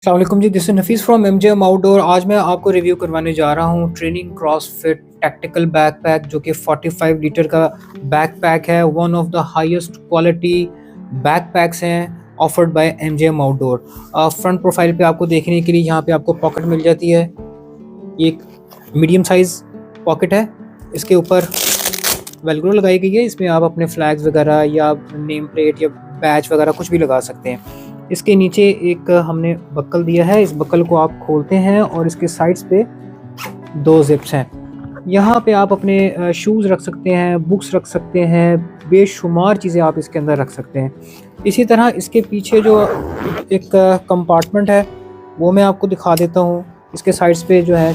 अस्सलामुअलैकुम जी, this is Nafees from MJM outdoor. आज मैं आपको रिव्यू करवाने जा रहा हूँ ट्रेनिंग क्रॉसफिट टैक्टिकल बैकपैक, जो कि 45 लीटर का बैकपैक है। One of the highest quality backpacks हैं offered by MJM outdoor. Front profile पे आपको देखने के लिए यहाँ पे आपको पॉकेट मिल जाती है। ये एक मीडियम साइज़ पॉकेट है। इसके ऊपर वेलक्रो लगाई गई है। इसमें आप अपने फ्लैग्स वगैरह या नेम प्लेट या बैच वगैरह कुछ भी लगा सकते हैं। इसके नीचे एक हमने बक्कल दिया है। इस बक्कल को आप खोलते हैं और इसके साइड्स पे 2 जिप्स हैं। यहाँ पे आप अपने शूज़ रख सकते हैं, बुक्स रख सकते हैं, बेशुमार चीज़ें आप इसके अंदर रख सकते हैं। इसी तरह इसके पीछे जो एक कंपार्टमेंट है वो मैं आपको दिखा देता हूँ। इसके साइड्स पे जो है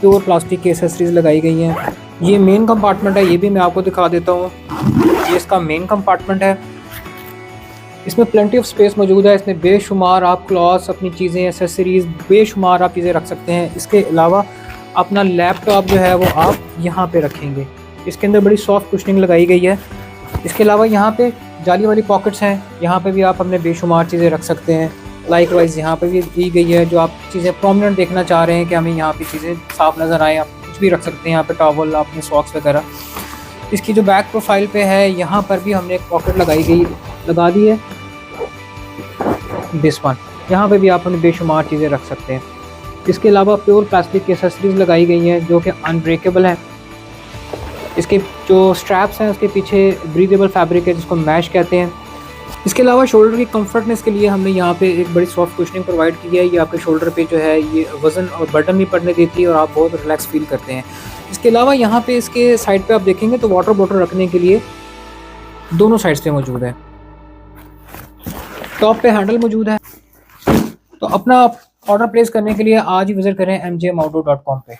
प्योर प्लास्टिक की एसेसरीज लगाई गई हैं। ये मेन कंपार्टमेंट है, ये भी मैं आपको दिखा देता हूँ। ये इसका मेन कंपार्टमेंट है। इसमें प्लेंटी ऑफ स्पेस मौजूद है। इसमें बेशुमार आप क्लॉथ्स, अपनी चीज़ें, एसेसरीज़, बेशुमार आप चीज़ें रख सकते हैं। इसके अलावा अपना लैपटॉप जो है वो आप यहाँ पे रखेंगे। इसके अंदर बड़ी सॉफ्ट कुशनिंग लगाई गई है। इसके अलावा यहाँ पे जाली वाली पॉकेट्स हैं, यहाँ पे भी आप अपने बेशुमार चीज़ें रख सकते हैं। लाइकवाइज यहाँ पे भी दी गई है, जो आप चीज़ें प्रोमिनेंट देखना चाह रहे हैं कि हमें यहाँ पे चीज़ें साफ नज़र आए, आप कुछ भी रख सकते हैं। यहाँ पे टॉवल, अपने सॉक्स वगैरह। इसकी जो बैक प्रोफाइल पे है यहाँ पर भी हमने एक पॉकेट लगा दी है, दिस वन। यहाँ पे भी आप अपनी बेशुमार चीज़ें रख सकते हैं। इसके अलावा प्योर प्लास्टिक की एसेसरीज लगाई गई हैं जो कि अनब्रेकेबल हैं। इसके जो स्ट्रैप्स हैं उसके पीछे ब्रीदेबल फैब्रिक है जिसको मैश कहते हैं। इसके अलावा शोल्डर की कंफर्टनेस के लिए हमने यहाँ पे एक बड़ी सॉफ्ट कुशनिंग प्रोवाइड की है। ये आपके शोल्डर पे जो है ये वज़न और बर्डन नहीं पड़ने देती है और आप बहुत रिलैक्स फील करते हैं। इसके अलावा यहाँ पे इसके साइड पे आप देखेंगे तो वाटर बॉटल रखने के लिए दोनों साइड्स पे मौजूद है। टॉप पे हैंडल मौजूद है। तो अपना ऑर्डर प्लेस करने के लिए आज ही विजिट करें mjmoutdoor.com पे।